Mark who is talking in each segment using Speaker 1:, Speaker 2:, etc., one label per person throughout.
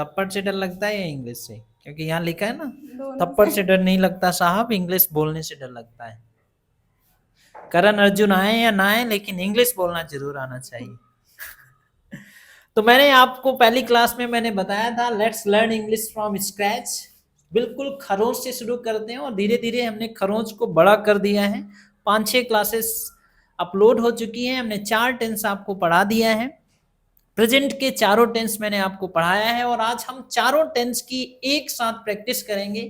Speaker 1: थप्पड़ से डर लगता है या इंग्लिश से? क्योंकि यहाँ लिखा है ना,
Speaker 2: दोनों
Speaker 1: थप्पड़ से डर नहीं लगता साहब, इंग्लिश बोलने से डर लगता है। करण अर्जुन आए या ना आए, लेकिन इंग्लिश बोलना जरूर आना चाहिए। तो मैंने आपको पहली क्लास में मैंने बताया था, let's learn English from scratch. बिल्कुल खरोंच से शुरू करते हैं और धीरे धीरे हमने खरोंच को बड़ा कर दिया है। 5-6 क्लासेस अपलोड हो चुकी हैं, हमने 4 टेंस आपको पढ़ा दिया है। प्रेजेंट के चारों टेंस मैंने आपको पढ़ाया है और आज हम चारों टेंस की एक साथ प्रैक्टिस करेंगे,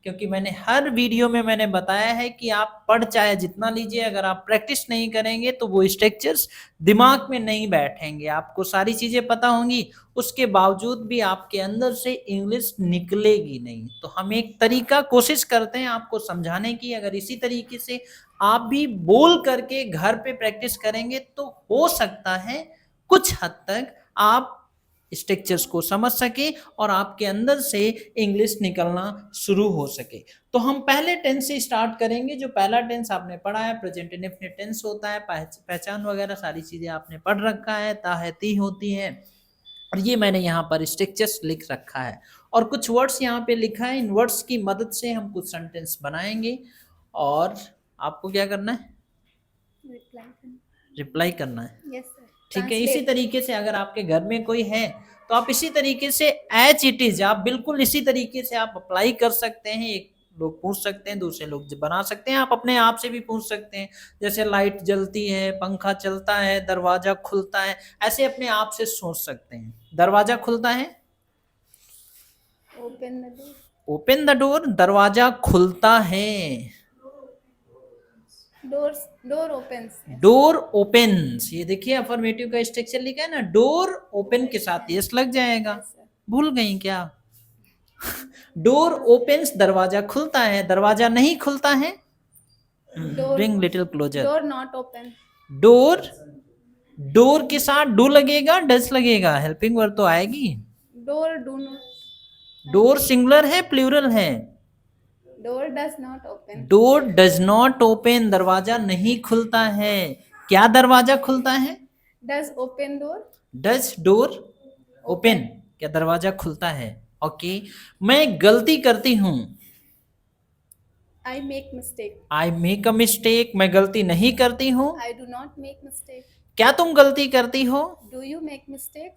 Speaker 1: क्योंकि मैंने हर वीडियो में मैंने बताया है कि आप पढ़ चाहे जितना लीजिए, अगर आप प्रैक्टिस नहीं करेंगे तो वो स्ट्रक्चर्स दिमाग में नहीं बैठेंगे। आपको सारी चीजें पता होंगी, उसके बावजूद भी आपके अंदर से इंग्लिश निकलेगी नहीं। तो हम एक तरीका कोशिश करते हैं आपको समझाने की, अगर इसी तरीके से आप भी बोल करके घर पे प्रैक्टिस करेंगे तो हो सकता है कुछ हद तक आप स्ट्रक्चर्स को समझ सके और आपके अंदर से इंग्लिश निकलना शुरू हो सके। तो हम पहले टेंस से स्टार्ट करेंगे। जो पहला टेंस आपने पढ़ा है प्रेजेंट इंडेफिनिट टेंस होता है, पहचान वगैरह सारी चीजें आपने पढ़ रखा है, ता है ती होती है, और ये मैंने यहाँ पर स्ट्रक्चर्स लिख रखा है और कुछ वर्ड्स यहाँ पे लिखा है। इन वर्ड्स की मदद से हम कुछ सेंटेंस बनाएंगे और आपको क्या करना है, रिप्लाई करना है।
Speaker 2: Yes sir.
Speaker 1: ठीक है, इसी तरीके से अगर आपके घर में कोई है तो आप इसी तरीके से एज इट इज आप बिल्कुल इसी तरीके से आप अप्लाई कर सकते हैं। एक लोग पूछ सकते हैं, दूसरे लोग बना सकते हैं, आप अपने आप से भी पूछ सकते हैं। जैसे लाइट जलती है, पंखा चलता है, दरवाजा खुलता है, ऐसे अपने आप से सोच सकते हैं। दरवाजा खुलता है,
Speaker 2: open the door.
Speaker 1: Open the door, दरवाजा खुलता है।
Speaker 2: Door opens.
Speaker 1: डोर ओपन्स, ये देखिए अफर्मेटिव का स्ट्रक्चर लिखा है ना, डोर ओपन के साथ यस लग जाएगा। भूल गई क्या? डोर ओपन्स, दरवाजा खुलता है। दरवाजा नहीं खुलता है, bring little closer.
Speaker 2: Door not open.
Speaker 1: Door, door के साथ डू लगेगा, डज लगेगा, हेल्पिंग वर्ड तो आएगी।
Speaker 2: Door do not.
Speaker 1: Door singular है प्लूरल है?
Speaker 2: Door does not open.
Speaker 1: Door does not open, दरवाजा नहीं खुलता है। क्या दरवाजा खुलता है?
Speaker 2: Does open door.
Speaker 1: Does door open, क्या दरवाजा खुलता है? ओके, मैं गलती करती हूँ।
Speaker 2: I make mistake.
Speaker 1: I make a mistake, मैं गलती नहीं करती हूँ।
Speaker 2: आई डू नॉट मेक मिस्टेक।
Speaker 1: क्या तुम गलती करती हो?
Speaker 2: Do you make mistake.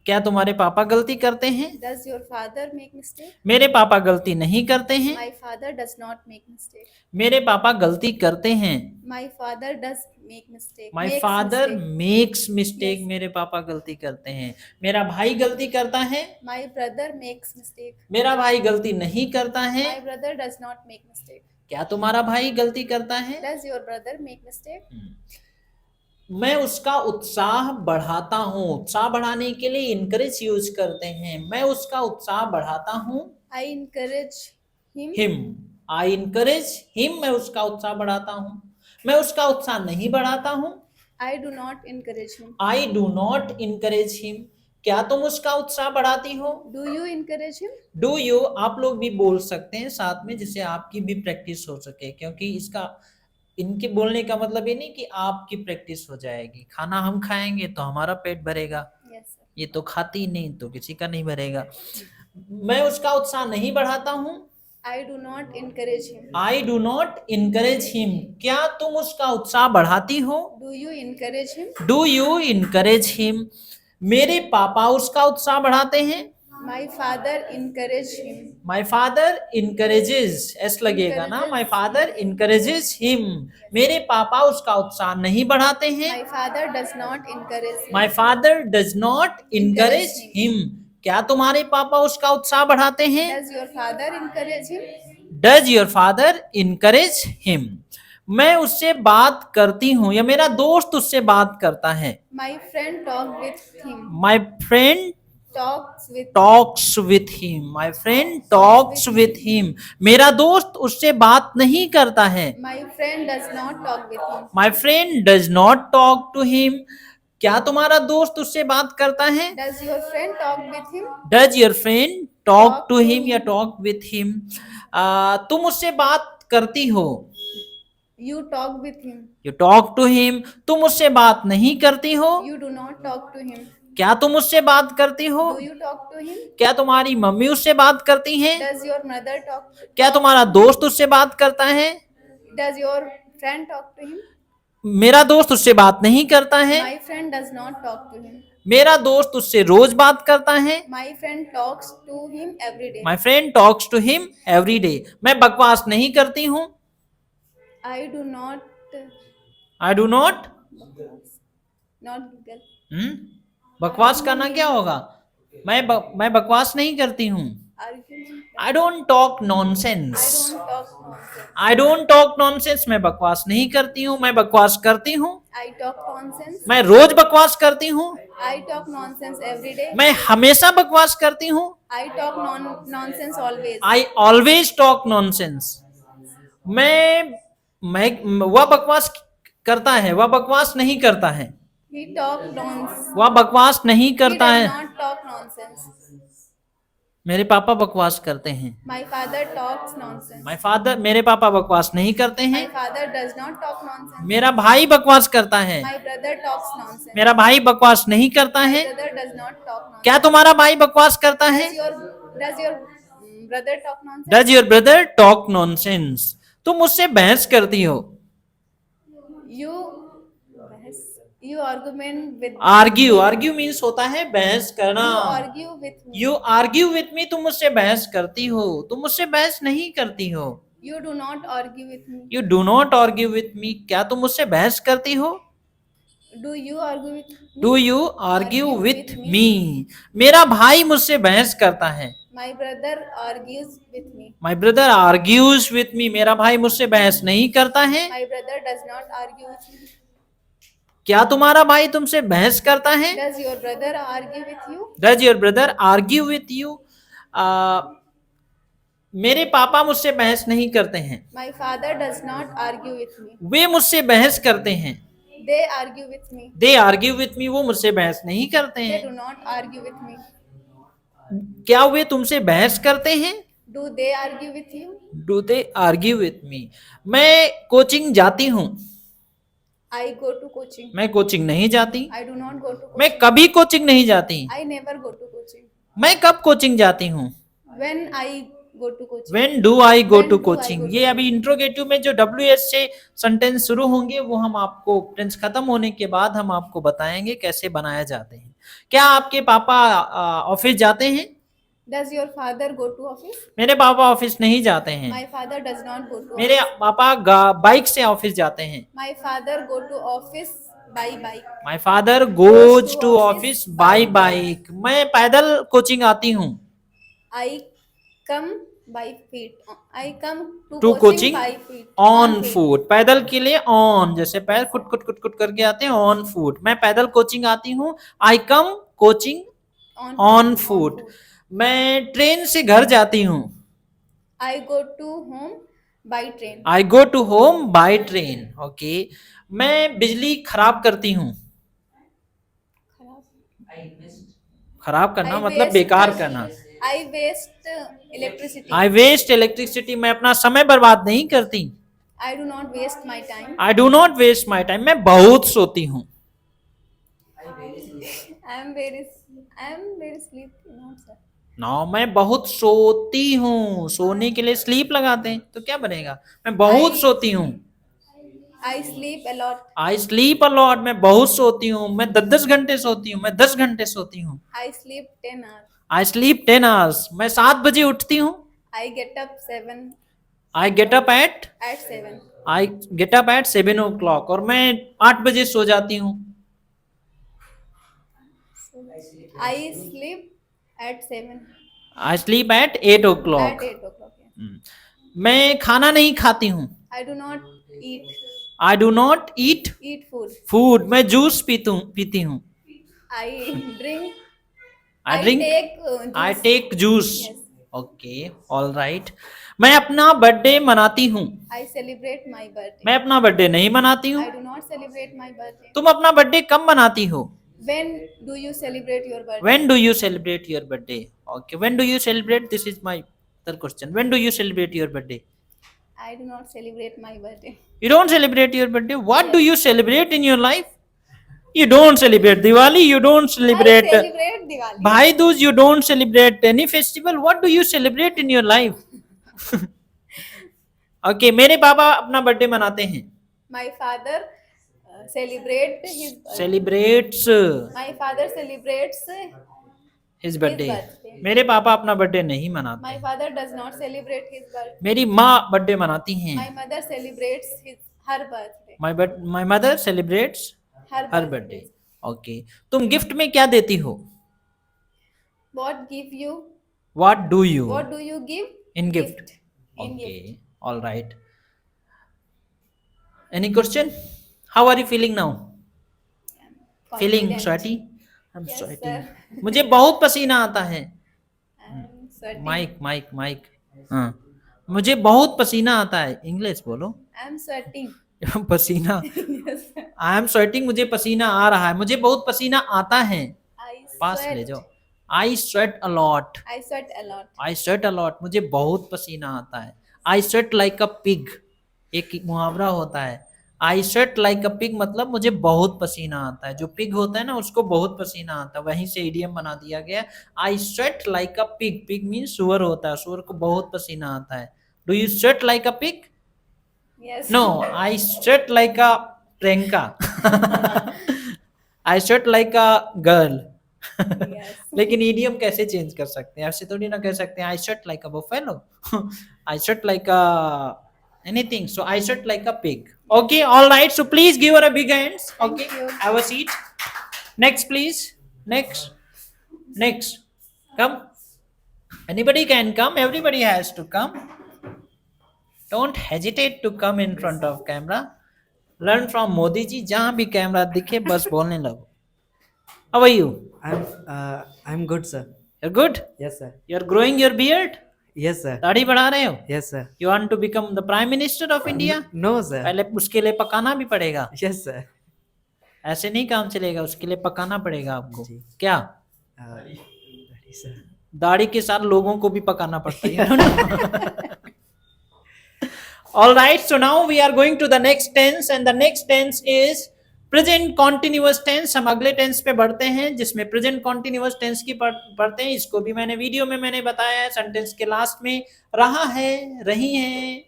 Speaker 1: क्या तुम्हारे पापा गलती करते हैं?
Speaker 2: Does your father make mistake.
Speaker 1: मेरे पापा गलती नहीं करते हैं।
Speaker 2: My father does not make mistake.
Speaker 1: मेरे पापा गलती करते हैं।
Speaker 2: My father does make mistake.
Speaker 1: My father makes mistake, मेरे पापा गलती करते हैं। मेरा भाई गलती करता है।
Speaker 2: My brother makes mistake.
Speaker 1: मेरा भाई गलती नहीं करता है।
Speaker 2: My brother does not make mistake.
Speaker 1: क्या तुम्हारा भाई गलती करता है?
Speaker 2: Does your brother make mistake.
Speaker 1: मैं उसका उत्साह बढ़ाता हूँ, उत्साह बढ़ाने के लिए इनकरेज यूज करते हैं। मैं उसका उत्साह बढ़ाता हूँ।
Speaker 2: आई इनकरेज
Speaker 1: हिम, आई इनकरेज हिम, मैं उसका उत्साह बढ़ाता हूँ। मैं उसका उत्साह नहीं बढ़ाता हूँ।
Speaker 2: आई do not encourage him.
Speaker 1: I do not encourage him, क्या तुम उसका उत्साह बढ़ाती हो?
Speaker 2: Do you encourage him.
Speaker 1: Do you आप लोग भी बोल सकते हैं साथ में, जिससे आपकी भी प्रैक्टिस हो सके, क्योंकि इसका इनके बोलने का मतलब ये नहीं कि आपकी प्रैक्टिस हो जाएगी। खाना हम खाएंगे तो हमारा पेट भरेगा, ये तो खाती नहीं तो किसी का नहीं भरेगा। मैं उसका उत्साह नहीं बढ़ाता हूँ।
Speaker 2: आई do not encourage him.
Speaker 1: I do not encourage him, क्या तुम उसका उत्साह बढ़ाती हो?
Speaker 2: Do you encourage him.
Speaker 1: Do you encourage him, मेरे पापा उसका उत्साह बढ़ाते हैं।
Speaker 2: My father encourage him.
Speaker 1: My father encourages, S लगेगा ना, माई फादर इनकरेजेस हिम, मेरे पापा उसका उत्साह नहीं बढ़ाते हैं।
Speaker 2: My father does not encourage.
Speaker 1: My father does not encourage him, क्या तुम्हारे पापा उसका उत्साह बढ़ाते हैं?
Speaker 2: Does your father encourage him.
Speaker 1: Does your father encourage him, मैं उससे बात करती हूँ या मेरा दोस्त उससे बात करता है।
Speaker 2: My friend talk with him.
Speaker 1: My friend talks with him, my friend talks with him, मेरा दोस्त उससे बात नहीं करता है।
Speaker 2: My friend does not talk with him.
Speaker 1: My friend does not talk to him, क्या तुम्हारा दोस्त उससे बात करता है?
Speaker 2: Does your friend talk with him.
Speaker 1: Does your friend talk to him या टॉक विथ हिम, तुम उससे बात करती हो।
Speaker 2: You talk with him.
Speaker 1: You talk to him, तुम उससे बात नहीं करती हो।
Speaker 2: You do not talk to him.
Speaker 1: क्या तुम उससे बात करती हो?
Speaker 2: Do you talk to him?
Speaker 1: क्या तुम्हारी मम्मी उससे बात करती हैं?
Speaker 2: Does your mother talk?
Speaker 1: क्या तुम्हारा दोस्त उससे बात करता है?
Speaker 2: Does your friend talk to him?
Speaker 1: मेरा दोस्त उससे बात नहीं करता है।
Speaker 2: My friend does not talk to him.
Speaker 1: मेरा दोस्त उससे रोज बात करता है।
Speaker 2: My friend talks to him every day.
Speaker 1: My friend talks to him every day. मैं बकवास नहीं करती हूँ।
Speaker 2: I do not
Speaker 1: I do not.
Speaker 2: not Google.
Speaker 1: बकवास करना क्या होगा? मैं बकवास नहीं करती हूँ।
Speaker 2: Argument.
Speaker 1: I don't talk
Speaker 2: I
Speaker 1: nonsense.
Speaker 2: don't talk nonsense.
Speaker 1: I don't talk nonsense. मैं बकवास नहीं करती हूँ। मैं बकवास करती हूँ।
Speaker 2: I talk nonsense.
Speaker 1: मैं रोज बकवास करती हूँ।
Speaker 2: I talk nonsense every day.
Speaker 1: मैं हमेशा बकवास करती हूँ।
Speaker 2: I talk nonsense always.
Speaker 1: I always talk nonsense. मैं वह बकवास करता है, वह बकवास नहीं करता है।
Speaker 2: He talk nonsense.
Speaker 1: वह बकवास नहीं
Speaker 2: He
Speaker 1: करता
Speaker 2: does
Speaker 1: है।
Speaker 2: not talk nonsense.
Speaker 1: मेरे पापा बकवास करते हैं।
Speaker 2: My father talks nonsense.
Speaker 1: मेरे पापा बकवास नहीं करते
Speaker 2: My
Speaker 1: हैं।
Speaker 2: father does not talk nonsense.
Speaker 1: मेरा भाई बकवास करता है।
Speaker 2: My brother talks nonsense.
Speaker 1: मेरा भाई बकवास नहीं करता
Speaker 2: My
Speaker 1: है।
Speaker 2: brother does not talk nonsense.
Speaker 1: क्या तुम्हारा भाई बकवास करता है?
Speaker 2: Does your brother talk nonsense?
Speaker 1: Does your brother talk nonsense? तुम मुझसे बहस करती हो।
Speaker 2: You argument with
Speaker 1: argue. Argue means होता है बहस करना।
Speaker 2: You argue with me.
Speaker 1: You argue with me. तुम मुझसे बहस करती हो। तुम मुझसे बहस नहीं करती हो।
Speaker 2: You do not argue with me.
Speaker 1: You do not argue with me. क्या तुम मुझसे बहस करती हो?
Speaker 2: Do you argue with me?
Speaker 1: Do you argue with me. मेरा भाई मुझसे बहस करता है।
Speaker 2: My brother argues with me.
Speaker 1: My brother argues with me. मेरा भाई मुझसे बहस नहीं करता है।
Speaker 2: My brother does not argue with me.
Speaker 1: क्या तुम्हारा भाई तुमसे बहस करता है?
Speaker 2: Does your brother argue with you?
Speaker 1: Does your brother argue with you. मेरे पापा मुझसे बहस नहीं करते हैं।
Speaker 2: My father does not argue with me.
Speaker 1: वे मुझसे बहस करते हैं।
Speaker 2: They argue with me.
Speaker 1: They argue with me. वो मुझसे बहस नहीं करते
Speaker 2: They
Speaker 1: हैं।
Speaker 2: do not argue with me.
Speaker 1: क्या वे तुमसे बहस करते हैं?
Speaker 2: Do they argue with you?
Speaker 1: Do they argue with me. मैं कोचिंग जाती हूँ।
Speaker 2: I go to coaching.
Speaker 1: मैं कोचिंग नहीं जाती।
Speaker 2: I do not go to coaching.
Speaker 1: मैं कभी कोचिंग नहीं जाती।
Speaker 2: I never go to coaching.
Speaker 1: मैं कब कोचिंग जाती हूँ?
Speaker 2: When I go to coaching.
Speaker 1: When do I go
Speaker 2: When
Speaker 1: to
Speaker 2: do I
Speaker 1: coaching?
Speaker 2: go to
Speaker 1: ये अभी इंट्रोगेटिव में जो WH से सेंटेंस शुरू होंगे वो हम आपको टेंस खत्म होने के बाद हम आपको बताएंगे कैसे बनाए जाते हैं। क्या आपके पापा ऑफिस जाते हैं?
Speaker 2: Does your father go to office?
Speaker 1: मेरे पापा ऑफिस नहीं जाते हैं।
Speaker 2: My father does not go to
Speaker 1: मेरे
Speaker 2: office.
Speaker 1: पापा बाइक से ऑफिस जाते हैं।
Speaker 2: My father go to office by bike.
Speaker 1: My father goes to office by bike. मैं पैदल कोचिंग आती हूँ।
Speaker 2: I come by feet. I come
Speaker 1: to
Speaker 2: to
Speaker 1: coaching
Speaker 2: by feet.
Speaker 1: On
Speaker 2: feet.
Speaker 1: Foot. पैदल के लिए ऑन, जैसे पैर कुट कुट कुट कुट करके आते हैं, ऑन फूट। मैं पैदल कोचिंग आती हूँ। आई कम कोचिंग ऑन फूट। मैं ट्रेन से घर जाती हूँ।
Speaker 2: I go to home by train.
Speaker 1: I go to home by train. Okay. मैं बिजली खराब करती हूँ। खराब करना
Speaker 2: I
Speaker 1: मतलब
Speaker 2: waste-
Speaker 1: बेकार करना।
Speaker 2: I waste electricity.
Speaker 1: I waste electricity. मैं अपना समय बर्बाद नहीं करती।
Speaker 2: I do not waste my time.
Speaker 1: I do not waste my time. मैं बहुत सोती हूँ।
Speaker 2: I am very sleepy. Not sir.
Speaker 1: ना मैं बहुत सोती हूँ। सोने के लिए स्लीप लगाते हैं तो क्या बनेगा? मैं बहुत सोती हूँ।
Speaker 2: I sleep a lot.
Speaker 1: I sleep a lot. मैं बहुत सोती हूँ। मैं 10 घंटे सोती हूँ। मैं 10 घंटे सोती हूँ।
Speaker 2: I sleep 10 hours.
Speaker 1: I sleep 10 hours. मैं 7 बजे उठती हूँ।
Speaker 2: I get up 7
Speaker 1: I get up at
Speaker 2: at 7.
Speaker 1: I get up at 7 o'clock। और मैं 8 बजे सो जाती हूँ।
Speaker 2: I sleep at 7.
Speaker 1: I sleep at 8
Speaker 2: At
Speaker 1: o'clock।
Speaker 2: 8 o'clock. Yeah.
Speaker 1: मैं खाना नहीं खाती हूँ।
Speaker 2: I do not eat
Speaker 1: I do not eat
Speaker 2: food.
Speaker 1: Food. मैं जूस पीती हूँ।
Speaker 2: I drink.
Speaker 1: I drink
Speaker 2: take juice.
Speaker 1: I take juice.
Speaker 2: Yes.
Speaker 1: Okay, all right. मैं अपना बर्थडे मनाती हूँ।
Speaker 2: I celebrate my birthday.
Speaker 1: मैं अपना बर्थडे नहीं मनाती हूँ।
Speaker 2: I do not celebrate my birthday.
Speaker 1: तुम अपना बर्थडे कब मनाती हो?
Speaker 2: When do you celebrate your birthday?
Speaker 1: When do you celebrate your birthday? Okay, when do you celebrate? This is my other question. When do you celebrate your birthday?
Speaker 2: I do not celebrate my birthday.
Speaker 1: You don't celebrate your birthday. What do you celebrate in your life? You don't celebrate Diwali, you don't
Speaker 2: I
Speaker 1: celebrate
Speaker 2: celebrate Diwali.
Speaker 1: Bhai Dooj, you don't celebrate any festival. What do you celebrate in your life? Okay, मेरे पापा अपना birthday मनाते हैं.
Speaker 2: My father celebrate his birthday.
Speaker 1: Celebrates
Speaker 2: My father celebrates
Speaker 1: his
Speaker 2: his
Speaker 1: birthday.
Speaker 2: birthday.
Speaker 1: मेरे पापा अपना birthday नहीं मनाते.
Speaker 2: My father does not celebrate his birthday.
Speaker 1: मेरी माँ बर्थडे मनाती हैं.
Speaker 2: My mother celebrates her birthday.
Speaker 1: My mother celebrates her birthday. Okay. तुम गिफ्ट में क्या देती हो?
Speaker 2: What give you?
Speaker 1: What do you
Speaker 2: What do you give?
Speaker 1: in gift?
Speaker 2: In gift.
Speaker 1: Okay. All right. Any question? How are you feeling now? Feeling
Speaker 2: Confident.
Speaker 1: sweaty? I'm
Speaker 2: Yes,
Speaker 1: sweating.
Speaker 2: sir.
Speaker 1: मुझे बहुत पसीना आता है.
Speaker 2: I'm sweating.
Speaker 1: Mic. हाँ. मुझे बहुत पसीना आता है. इंग्लिश बोलो.
Speaker 2: I'm sweating.
Speaker 1: पसीना.
Speaker 2: Yes, sir.
Speaker 1: I am sweating. मुझे पसीना आ रहा है. मुझे बहुत पसीना आता है.
Speaker 2: I
Speaker 1: pass
Speaker 2: sweat.
Speaker 1: ले जाओ. I sweat a lot.
Speaker 2: I sweat a lot.
Speaker 1: I sweat a lot. मुझे बहुत पसीना आता है. I sweat like a pig. एक मुहावरा होता है. I sweat like a pig मतलब मुझे बहुत पसीना आता है. जो पिग होता है ना उसको बहुत पसीना आता है. वहीं से इडियम बना दिया गया. I sweat like a pig. Pig mean सुअर होता है. सुअर को बहुत पसीना आता है. Do you sweat like a pig?
Speaker 2: Yes.
Speaker 1: No, I sweat like a Priyanka. I sweat like a girl.
Speaker 2: Yes.
Speaker 1: लेकिन इडियम कैसे चेंज कर सकते हैं? ऐसे थोड़ी ना कह सकते हैं I sweat like a buffalo. I sweat like a anything. So I sweat like a pig. Okay, all right. So please give her a big hands. Okay,
Speaker 2: Thank you.
Speaker 1: have a seat. Next, please. Next. Come. Anybody can come. Everybody has to come. Don't hesitate to come in front of camera. Learn from Modi ji. जहाँ भी camera दिखे बस बोलने लगो. How are you?
Speaker 3: I'm good, sir.
Speaker 1: You're good?
Speaker 3: Yes, sir.
Speaker 1: You're growing your beard?
Speaker 3: Yes, sir.
Speaker 1: दाढ़ी बढ़ा रहे हो?
Speaker 3: Yes, sir.
Speaker 1: You want to become the Prime Minister of India?
Speaker 3: No, sir.
Speaker 1: पहले उसके लिए पकाना भी पड़ेगा.
Speaker 3: Yes, sir.
Speaker 1: ऐसे नहीं काम चलेगा. उसके लिए पकाना पड़ेगा आपको.
Speaker 3: जी.
Speaker 1: क्या?
Speaker 3: Daddy, sir.
Speaker 1: दाढ़ी के साथ लोगों को भी पकाना पड़ता है. All right, so now we are going to the next tense and the next tense is present continuous tense. हम अगले tense पे बढ़ते हैं जिसमें present continuous tense की पढ़ते हैं. इसको भी मैंने वीडियो में मैंने बताया है. सेंटेंस के लास्ट में रहा है, रही है,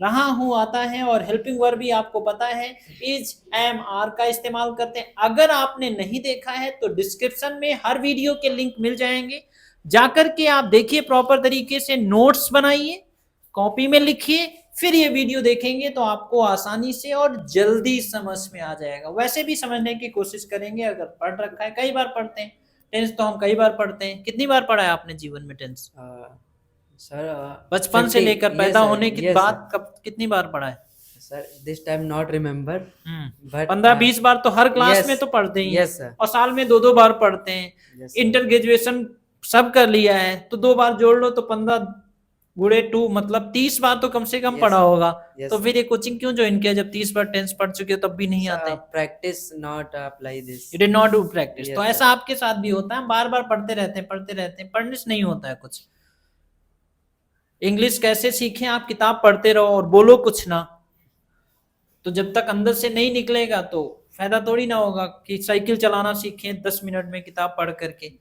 Speaker 1: रहा हूँ आता है और हेल्पिंग वर्ब भी आपको पता है इज, एम, आर का इस्तेमाल करते हैं. अगर आपने नहीं देखा है तो डिस्क्रिप्शन में हर वीडियो के लिंक मिल जाएंगे. जाकर के आप देखिए, प्रॉपर तरीके से नोट्स बनाइए, कॉपी में लिखिए, फिर ये वीडियो देखेंगे तो आपको आसानी से और जल्दी समझ में आ जाएगा. वैसे भी समझने की कोशिश करेंगे अगर पढ़ रखा है. कई बार पढ़ते हैं टेंस, तो हम कई बार पढ़ते हैं. कितनी बार पढ़ा है आपने जीवन में टेंस?
Speaker 3: Sir.
Speaker 1: बचपन से लेकर
Speaker 3: yes,
Speaker 1: पैदा
Speaker 3: sir.
Speaker 1: होने के
Speaker 3: Yes,
Speaker 1: बाद कब कितनी बार पढ़ा है?
Speaker 3: Sir, this time not remember. But
Speaker 1: 15-20 बार तो हर क्लास
Speaker 3: yes,
Speaker 1: में तो पढ़ते ही हैं.
Speaker 3: yes, sir.
Speaker 1: और साल में 2-2 बार पढ़ते हैं.
Speaker 3: Yes, sir.
Speaker 1: इंटर ग्रेजुएशन सब कर लिया है तो 2 बार जोड़ लो तो 15 गुणे 2 मतलब 30 बार तो कम से कम
Speaker 3: Yes,
Speaker 1: पढ़ा होगा.
Speaker 3: yes,
Speaker 1: तो फिर ये कोचिंग क्यों ज्वाइन किया जब 30 बार टेंस पढ़ चुके हो तब भी नहीं आते?
Speaker 3: Practice not apply this.
Speaker 1: You did not do practice.
Speaker 3: Yes,
Speaker 1: तो
Speaker 3: sir.
Speaker 1: ऐसा आपके साथ भी होता है. बार बार पढ़ते रहते हैं, पढ़ने से नहीं होता है कुछ. इंग्लिश कैसे सीखें? आप किताब पढ़ते रहो और बोलो कुछ ना. तो जब तक अंदर से नहीं निकलेगा तो फायदा थोड़ी ना होगा. कि साइकिल चलाना सीखें 10 मिनट में किताब पढ़ करके.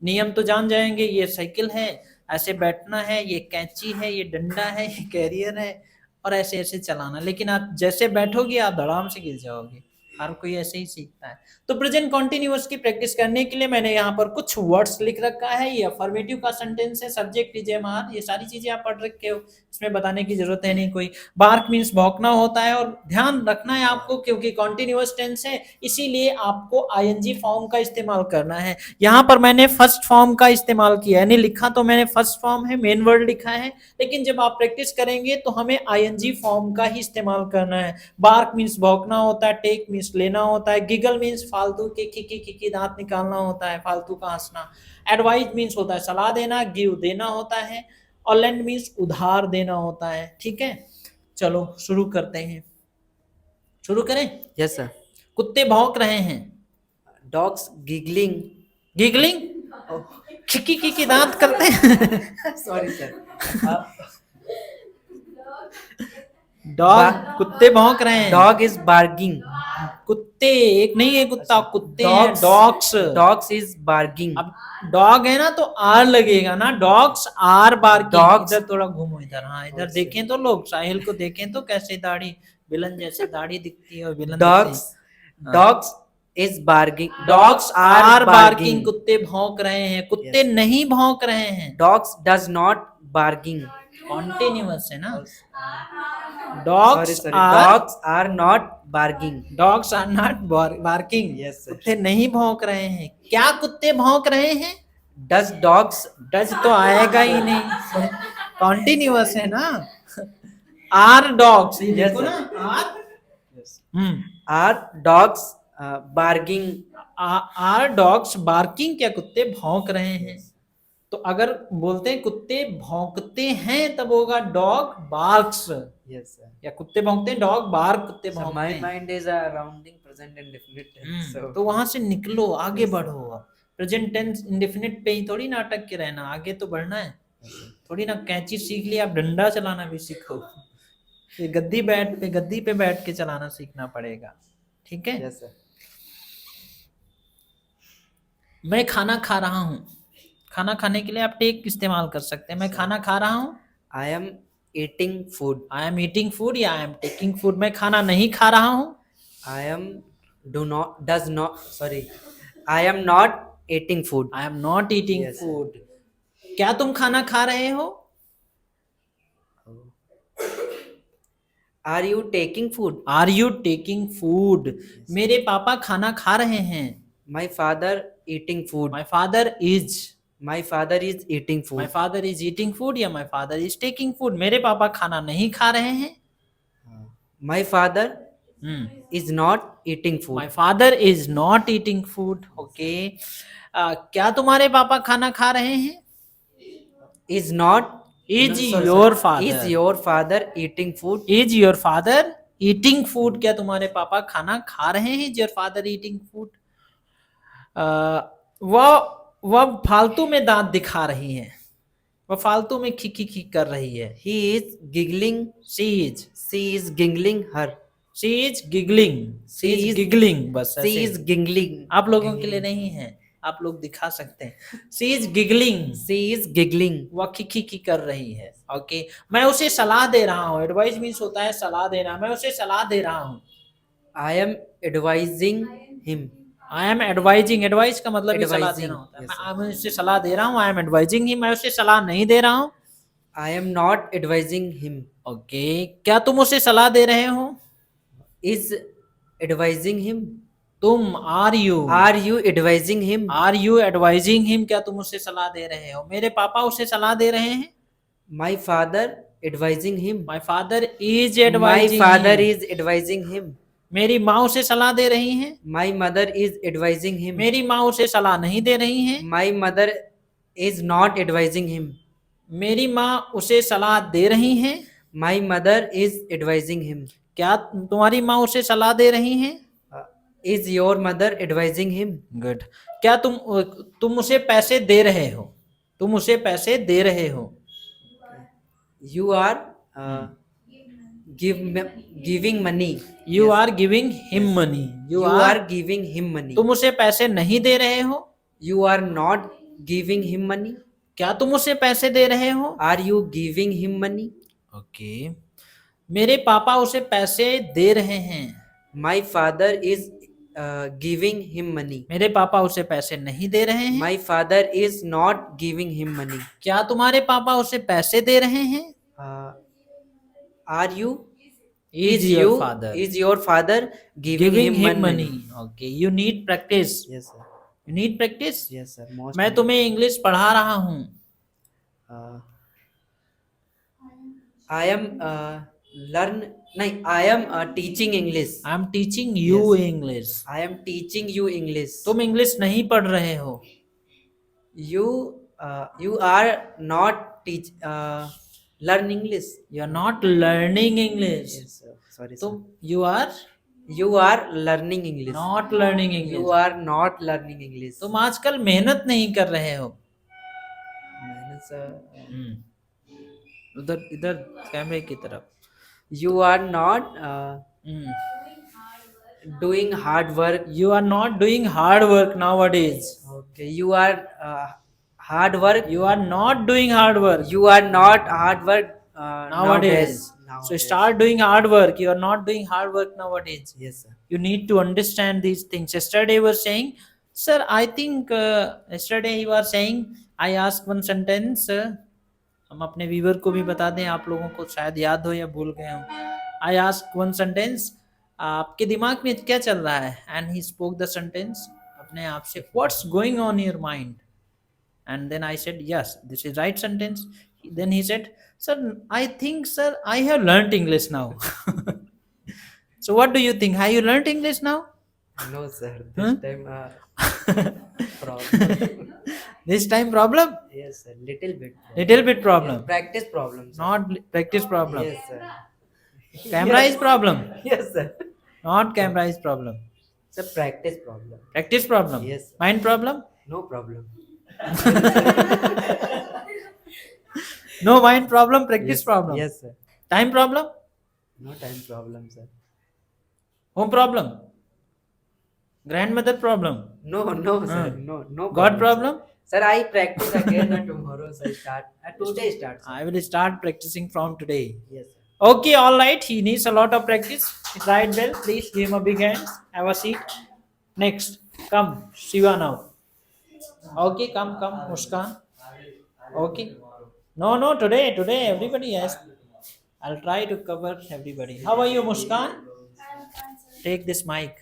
Speaker 1: नियम तो जान जाएंगे, ये साइकिल है, ऐसे बैठना है, ये कैंची है, ये डंडा है, ये कैरियर है और ऐसे ऐसे चलाना. लेकिन आप जैसे बैठोगे आप धड़ाम से गिर जाओगे. हर कोई ऐसे ही सीखता है. तो प्रेजेंट कॉन्टिन्यूअस की प्रैक्टिस करने के लिए मैंने यहाँ पर कुछ वर्ड्स लिख रखा है. ये अफर्मेटिव का सेंटेंस है. Subject is am are. ये सारी चीजें आप पढ़ रखे हो, इसमें बताने की जरूरत है नहीं कोई. बार्क मीन्स भौंकना होता है और ध्यान रखना है आपको क्योंकि कॉन्टिन्यूअस टेंस है इसीलिए आपको आईएनजी फॉर्म का इस्तेमाल करना है. यहाँ पर मैंने फर्स्ट फॉर्म का इस्तेमाल किया है. यानी लिखा तो मैंने फर्स्ट फॉर्म है, मेन वर्ड लिखा है, लेकिन जब आप प्रैक्टिस करेंगे तो हमें आईएनजी फॉर्म का ही इस्तेमाल करना है. बार्क मीन्स भौंकना होता है, टेक मीन्स लेना होता है, गिगल मीन्स फालतू के खिकी दांत निकालना होता है, फालतू का हंसना. एडवाइस मीन्स होता है सलाह देना, गिव देना होता है और लेंड मीन्स उधार देना होता है. ठीक है, चलो शुरू करते हैं. शुरू करें?
Speaker 3: Yes, sir.
Speaker 1: कुत्ते भौंक रहे हैं.
Speaker 3: Dogs giggling.
Speaker 1: गिगलिंग, खिकी दांत करते हैं.
Speaker 3: Sorry, sir.
Speaker 1: डॉग, कुत्ते भौंक रहे हैं.
Speaker 3: Dog is barking.
Speaker 1: कुत्ते, एक नहीं है कुत्ता, कुत्ते हैं,
Speaker 3: Dogs.
Speaker 1: Dogs.
Speaker 3: Dogs is barking.
Speaker 1: अब डॉग है ना तो आर लगेगा ना, डॉग्स आर बार्किंग।
Speaker 3: Dogs.
Speaker 1: इधर थोड़ा घूमो, इधर, हाँ इधर
Speaker 3: Okay.
Speaker 1: देखें तो लोग, साहिल को देखें तो कैसे दाढ़ी, विलन जैसे दाढ़ी दिखती है और विलन
Speaker 3: Dogs.
Speaker 1: हाँ।
Speaker 3: Dogs is barking.
Speaker 1: Dogs are barking,
Speaker 3: barking.
Speaker 1: कुत्ते भौंक रहे हैं, कुत्ते
Speaker 3: Yes.
Speaker 1: नहीं भौंक रहे हैं।
Speaker 3: Dogs does not barking.
Speaker 1: Continuous है ना।
Speaker 3: Sorry,
Speaker 1: dogs
Speaker 3: sorry.
Speaker 1: Are,
Speaker 3: Dogs are not barking.
Speaker 1: Dogs are not barking.
Speaker 3: Yes, sir.
Speaker 1: कुत्ते नहीं भौंक रहे हैं। क्या कुत्ते भौंक रहे हैं?
Speaker 3: Does dogs
Speaker 1: डज तो आएगा ही नहीं, कॉन्टिन्यूअस है ना। आर डॉग्स, ये
Speaker 3: Yes,
Speaker 1: देखो
Speaker 3: sir.
Speaker 1: ना, are
Speaker 3: are dogs barking?
Speaker 1: Are dogs barking, क्या कुत्ते भौंक रहे हैं? तो अगर बोलते हैं कुत्ते भौंकते हैं तब होगा डॉग बार्क्स,
Speaker 3: Yes, sir.
Speaker 1: या कुत्ते भौंकते हैं, डॉग बार्क, कुत्ते
Speaker 3: So
Speaker 1: भौंकते
Speaker 3: my
Speaker 1: हैं।
Speaker 3: mind is rounding present indefinite tense. So
Speaker 1: तो वहां से निकलो, आगे बढ़ो। प्रेजेंट टेंस इंडेफिनिट पे ही थोड़ी नाटक के रहना, आगे तो बढ़ना है। थोड़ी ना कैंची सीख लिया, आप डंडा चलाना भी सीखो। ये गद्दी पे बैठ के चलाना सीखना पड़ेगा, ठीक है।
Speaker 3: yes, sir.
Speaker 1: मैं खाना खा रहा हूँ। खाना खाने के लिए आप टेक इस्तेमाल कर सकते हैं। मैं खाना खा रहा हूँ,
Speaker 3: I am eating food.
Speaker 1: I am eating food या आई एम टेकिंग फूड। मैं खाना नहीं खा रहा हूँ,
Speaker 3: I am does not sorry. I am not eating food.
Speaker 1: I am not eating
Speaker 3: Yes, sir.
Speaker 1: Food. क्या तुम खाना खा रहे हो?
Speaker 3: Are you taking food?
Speaker 1: Are you taking food. मेरे पापा खाना खा रहे हैं।
Speaker 3: My father eating food.
Speaker 1: My father is,
Speaker 3: My father is eating
Speaker 1: my
Speaker 3: food.
Speaker 1: Father is eating food या my father is taking food. मेरे पापा खाना नहीं खा रहे हैं।
Speaker 3: My father is not eating food.
Speaker 1: My father is not eating food. Okay, क्या तुम्हारे पापा खाना खा रहे हैं?
Speaker 3: Is not.
Speaker 1: Is
Speaker 3: No, sorry,
Speaker 1: your
Speaker 3: sorry.
Speaker 1: Father,
Speaker 3: Is your father eating food?
Speaker 1: Is your father eating food. क्या तुम्हारे पापा खाना खा रहे हैं? Is your father eating food. वह फालतू में दांत दिखा रही है, वह फालतू में खी कर रही है।
Speaker 3: He is giggling.
Speaker 1: She is,
Speaker 3: She is giggling her.
Speaker 1: She is giggling, she is giggling, बस
Speaker 3: She
Speaker 1: ऐसे।
Speaker 3: is giggling.
Speaker 1: आप लोगों के लिए नहीं है, आप लोग दिखा सकते हैं। She is giggling,
Speaker 3: She is giggling.
Speaker 1: वह खी कर रही है। ओके, मैं उसे सलाह दे रहा हूँ। एडवाइस मीन्स होता है सलाह देना। मैं उसे सलाह दे रहा हूँ।
Speaker 3: I am advising him.
Speaker 1: I am advising, advice का मतलब ही सलाह
Speaker 3: Advising,
Speaker 1: देना होता है।
Speaker 3: yes,
Speaker 1: मैं उसे सलाह दे रहा हूँ, आई एम एडवाइजिंग ही। मैं उसे सलाह नहीं दे रहा हूँ।
Speaker 3: I am not advising him.
Speaker 1: Okay, क्या तुम उसे सलाह दे रहे हो?
Speaker 3: Is advising him.
Speaker 1: तुम, are you,
Speaker 3: Are you advising him?
Speaker 1: Are you advising him. क्या तुम उसे सलाह दे रहे हो? मेरे पापा उसे सलाह दे रहे हैं।
Speaker 3: My father advising him.
Speaker 1: My father is
Speaker 3: My
Speaker 1: advising,
Speaker 3: father is advising him.
Speaker 1: मेरी माँ उसे सलाह दे रही हैं।
Speaker 3: My mother is advising him.
Speaker 1: मेरी माँ उसे सलाह नहीं दे रही हैं।
Speaker 3: My mother is not advising him.
Speaker 1: मेरी माँ उसे सलाह दे रही हैं।
Speaker 3: My mother is advising him.
Speaker 1: क्या तुम्हारी माँ उसे सलाह दे रही हैं?
Speaker 3: Is your mother advising him?
Speaker 1: Good. क्या तुम उसे पैसे दे रहे हो? तुम उसे पैसे दे रहे हो।
Speaker 3: You are giving money.
Speaker 1: You are giving him money.
Speaker 3: You are giving him money.
Speaker 1: तुम उसे पैसे नहीं दे रहे हो।
Speaker 3: You are not giving him money.
Speaker 1: क्या तुम उसे पैसे दे रहे हो?
Speaker 3: Are you giving him money?
Speaker 1: Okay, मेरे पापा उसे पैसे दे रहे हैं।
Speaker 3: My father is giving him money.
Speaker 1: मेरे पापा उसे पैसे नहीं दे रहे हैं।
Speaker 3: My father is not giving him money.
Speaker 1: क्या तुम्हारे पापा उसे पैसे दे रहे हैं?
Speaker 3: Are you?
Speaker 1: Is your father
Speaker 3: Is your father giving
Speaker 1: giving
Speaker 3: him
Speaker 1: him
Speaker 3: money?
Speaker 1: money? Okay, you need practice.
Speaker 3: Yes, sir.
Speaker 1: You need practice.
Speaker 3: Yes, sir. Most.
Speaker 1: मैं तुम्हें English पढ़ा रहा हूँ।
Speaker 3: I am I am teaching English.
Speaker 1: I am teaching you English.
Speaker 3: I am teaching you English.
Speaker 1: तुम English नहीं पढ़ रहे हो।
Speaker 3: You are not learn English.
Speaker 1: You are not learning English.
Speaker 3: Yes, sir. Sorry, sir.
Speaker 1: तुम you are
Speaker 3: You are learning English.
Speaker 1: not learning English.
Speaker 3: You are not learning English.
Speaker 1: तुम आजकल मेहनत नहीं कर रहे हो।
Speaker 3: मैंने sir,
Speaker 1: उधर इधर कैमरे की तरफ।
Speaker 3: You are not doing hard work.
Speaker 1: You are not doing hard work nowadays.
Speaker 3: Okay, you are hard work.
Speaker 1: You are not doing hard work
Speaker 3: You are not hard work
Speaker 1: nowadays. So
Speaker 3: Nowadays.
Speaker 1: start doing hard work. You are not doing hard work nowadays.
Speaker 3: Yes, sir.
Speaker 1: You need to understand these things. Yesterday he was saying, sir, I think yesterday he was saying, I asked one sentence. हम अपने viewer को भी बता दें, आप लोगों को शायद याद हो या भूल गए हो. I asked one sentence, आपके दिमाग में क्या चल रहा है? And he spoke the sentence अपने आप से, what's going on in your mind? And then I said, yes, this is right sentence. Then he said, sir, I think, sir, I have learnt English now. So what do you think? Have you learnt English now?
Speaker 3: No, sir.
Speaker 1: Huh?
Speaker 3: This time problem.
Speaker 1: This time problem?
Speaker 3: Yes, sir. Little bit.
Speaker 1: Little bit problem.
Speaker 3: Yes, practice problem. Sir.
Speaker 1: Not practice problem.
Speaker 3: Yes, sir.
Speaker 1: Camera is problem.
Speaker 3: Yes, sir.
Speaker 1: Not camera is problem.
Speaker 3: Sir, practice problem.
Speaker 1: Practice problem.
Speaker 3: Yes, sir.
Speaker 1: Mind problem?
Speaker 3: No problem.
Speaker 1: No mind problem, practice
Speaker 3: Yes,
Speaker 1: problem.
Speaker 3: Yes, sir.
Speaker 1: Time problem?
Speaker 3: No time problem, sir.
Speaker 1: Home problem? Grandmother problem?
Speaker 3: No, sir.
Speaker 1: Huh.
Speaker 3: No.
Speaker 1: God problem?
Speaker 3: Sir, I practice again tomorrow. Sir, start. Today start. Sir.
Speaker 1: I will start practicing from today.
Speaker 3: Yes, sir.
Speaker 1: Okay, all right. He needs a lot of practice. He tried well. Please give him a big hand. Have a seat. Next, come, Shiva now. Okay, come, Muskan. Okay. No, today, everybody has. I'll try to cover everybody. How are you, Muskan? Take this mic.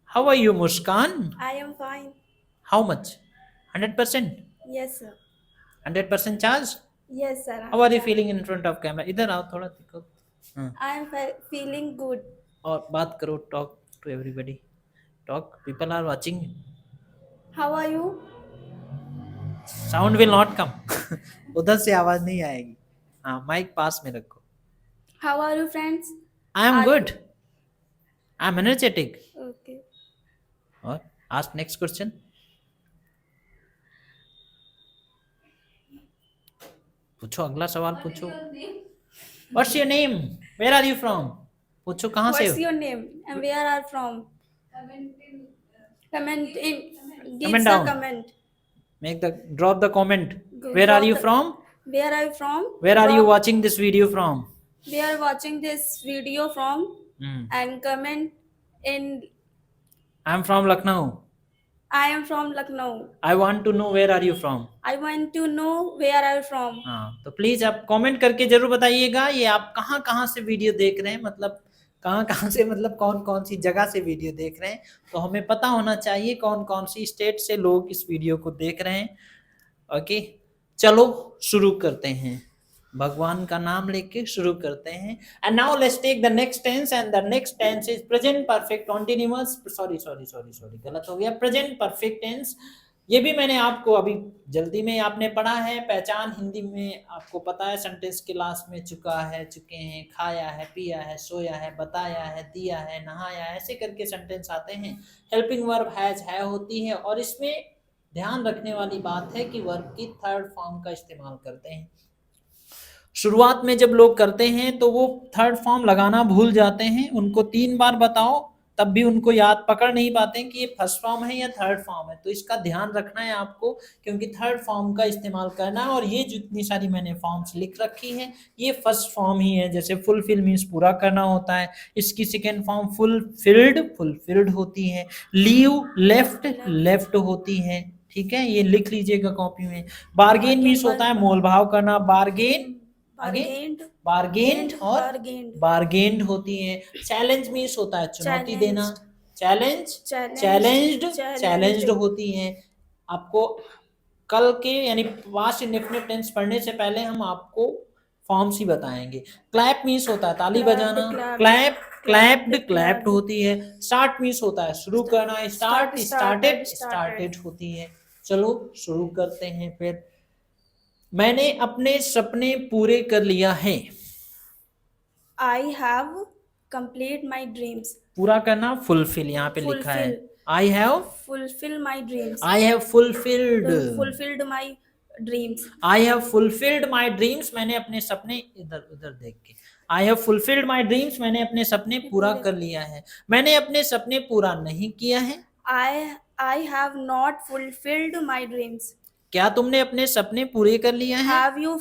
Speaker 1: How are you, Muskan?
Speaker 2: I am fine.
Speaker 1: How much? 100%?
Speaker 2: Yes, sir.
Speaker 1: 100% charge?
Speaker 2: Yes, sir.
Speaker 1: How are you feeling in front of camera? इधर आओ थोड़ा दिखो.
Speaker 2: I am feeling good.
Speaker 1: और बात करो, talk to everybody. Talk. People are watching.
Speaker 2: How are you?
Speaker 1: Sound will not come. उधर से आवाज नहीं आएगी. हाँ, माइक पास में रखो.
Speaker 2: How are you, friends?
Speaker 1: I am
Speaker 2: Are
Speaker 1: good. I am energetic.
Speaker 2: Okay.
Speaker 1: और ask next question. पूछो, अगला सवाल पूछो. What's your name? Where are you from? पूछो कहाँ से
Speaker 2: What's
Speaker 1: हो?
Speaker 2: your name and where are you from? Comment in. Give
Speaker 1: Comment
Speaker 2: the
Speaker 1: down.
Speaker 2: comment.
Speaker 1: Drop the comment.
Speaker 2: Go-
Speaker 1: Where are
Speaker 2: drop
Speaker 1: you
Speaker 2: the-
Speaker 1: from?
Speaker 2: Where are you from?
Speaker 1: Where are you
Speaker 2: Drop-
Speaker 1: watching this video from?
Speaker 2: We are watching this video from and comment in.
Speaker 1: I am from Lucknow.
Speaker 2: I am from Lucknow.
Speaker 1: I want to know where are you from?
Speaker 2: I want to know where are you from.
Speaker 1: हाँ, तो please आप comment करके जरूर बताइएगा ये आप कहाँ से वीडियो देख रहे हैं, मतलब कहाँ से, मतलब कौन सी जगह से वीडियो देख रहे हैं. तो हमें पता होना चाहिए कौन सी स्टेट से लोग इस वीडियो को देख रहे हैं. ओके, चलो शुरू करते हैं. भगवान का नाम लेके शुरू करते हैं. And now let's take the next tense and the next tense is present perfect continuous. Sorry गलत हो गया. प्रेजेंट परफेक्ट टेंस ये भी मैंने आपको अभी जल्दी में आपने पढ़ा है. पहचान हिंदी में आपको पता है. सेंटेंस क्लास में चुके हैं, खाया है, पिया है, सोया है, बताया है, दिया है, नहाया है, ऐसे करके सेंटेंस आते हैं. हेल्पिंग वर्ब हैज है होती है और इसमें ध्यान रखने वाली बात है कि वर्ब की थर्ड फॉर्म का इस्तेमाल करते हैं. शुरुआत में जब लोग करते हैं तो वो थर्ड फॉर्म लगाना भूल जाते हैं. उनको 3 बार बताओ तब भी उनको याद पकड़ नहीं पाते हैं कि ये फर्स्ट फॉर्म है या थर्ड फॉर्म है. तो इसका ध्यान रखना है आपको, क्योंकि थर्ड फॉर्म का इस्तेमाल करना है. और ये जितनी सारी मैंने फॉर्म्स लिख रखी हैं ये फर्स्ट फॉर्म ही है. जैसे फुलफिल मीन्स पूरा करना होता है. इसकी सेकेंड फॉर्म फुलफिल्ड होती है. लीव लेफ्ट होती है. ठीक है, ये लिख लीजिएगा कॉपी में. बार्गेन मीन्स होता है मोल भाव करना. बार्गेन्ड और बार्गेन्ड होती है. चैलेंज मीन्स होता है चुनौती देना. चैलेंज्ड होती है. आपको कल के यानी पास्ट इंडेफिनिट टेंस पढ़ने से पहले हम आपको फॉर्म्स ही बताएंगे. क्लैप मीन्स होता है ताली बजाना. क्लैप्ड होती है. स्टार्ट मीन्स होता है शुरू करना. स्टार्टेड होती है. चलो शुरू करते हैं. फिर मैंने अपने सपने पूरे कर लिया है.
Speaker 2: I have complete my dreams.
Speaker 1: पूरा करना फुलफिल यहाँ पे लिखा है. I have
Speaker 2: fulfilled my dreams.
Speaker 1: fulfilled
Speaker 2: my dreams.
Speaker 1: I have fulfilled my dreams. मैंने अपने सपने इधर देख के I have fulfilled my dreams, मैंने अपने सपने पूरा कर लिया है। मैंने अपने सपने पूरा नहीं किया है।
Speaker 2: I have not fulfilled my dreams.
Speaker 1: क्या तुमने अपने सपने पूरे कर लिया है?
Speaker 2: Have you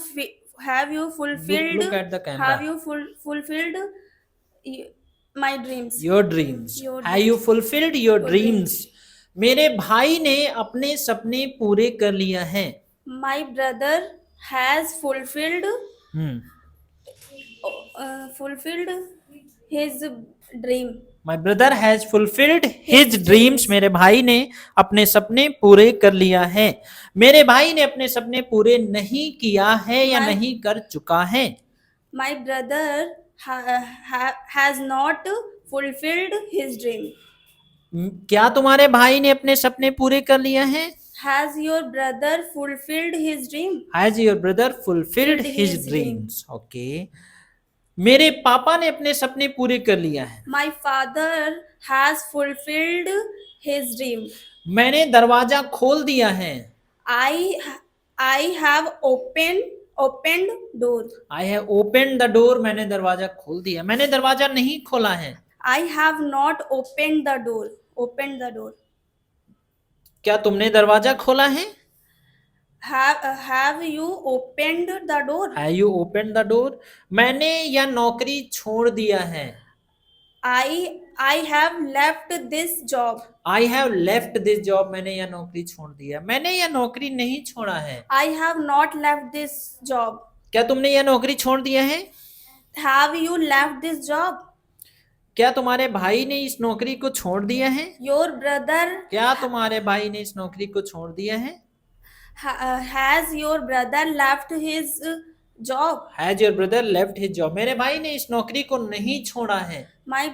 Speaker 2: fulfilled?
Speaker 1: Look at the camera.
Speaker 2: Have you fulfilled my dreams?
Speaker 1: Your dreams.
Speaker 2: Your
Speaker 1: Have you
Speaker 2: dreams.
Speaker 1: fulfilled your
Speaker 2: Your
Speaker 1: dreams? मेरे भाई ने अपने सपने पूरे कर लिया है।
Speaker 2: My brother has fulfilled his dream.
Speaker 1: My brother has fulfilled his dreams. मेरे भाई ने अपने सपने पूरे कर लिया है। मेरे भाई ने अपने सपने पूरे नहीं किया है या नहीं कर चुका है।
Speaker 2: My brother has not fulfilled his dream.
Speaker 1: क्या तुम्हारे भाई ने अपने सपने पूरे कर लिया है?
Speaker 2: Has your brother fulfilled his dream?
Speaker 1: Has your brother fulfilled his dreams? Okay. मेरे पापा ने अपने सपने पूरे कर लिया है।
Speaker 2: My father has fulfilled his dream.
Speaker 1: मैंने दरवाजा खोल दिया है।
Speaker 2: I have opened door.
Speaker 1: I have opened the door. मैंने दरवाजा खोल दिया। मैंने दरवाजा नहीं खोला है।
Speaker 2: I have not opened the door. Opened the door.
Speaker 1: क्या तुमने दरवाजा खोला है?
Speaker 2: Have you opened the door?
Speaker 1: Have you opened the door? मैंने यह नौकरी छोड़ दिया है।
Speaker 2: I have left this job.
Speaker 1: I have left this job. मैंने यह नौकरी छोड़ दिया। मैंने यह नौकरी नहीं छोड़ा है।
Speaker 2: I have not left this job.
Speaker 1: क्या तुमने यह नौकरी छोड़ दिया है?
Speaker 2: Have you left this job?
Speaker 1: क्या तुम्हारे भाई ने इस नौकरी को छोड़ दिया है?
Speaker 2: Your brother.
Speaker 1: क्या तुम्हारे भाई ने इस नौकरी को छोड़ दिया है?
Speaker 2: Has your brother left his job?
Speaker 1: Has your brother left his job? मेरे भाई ने इस नौकरी को नहीं छोड़ा है।
Speaker 2: My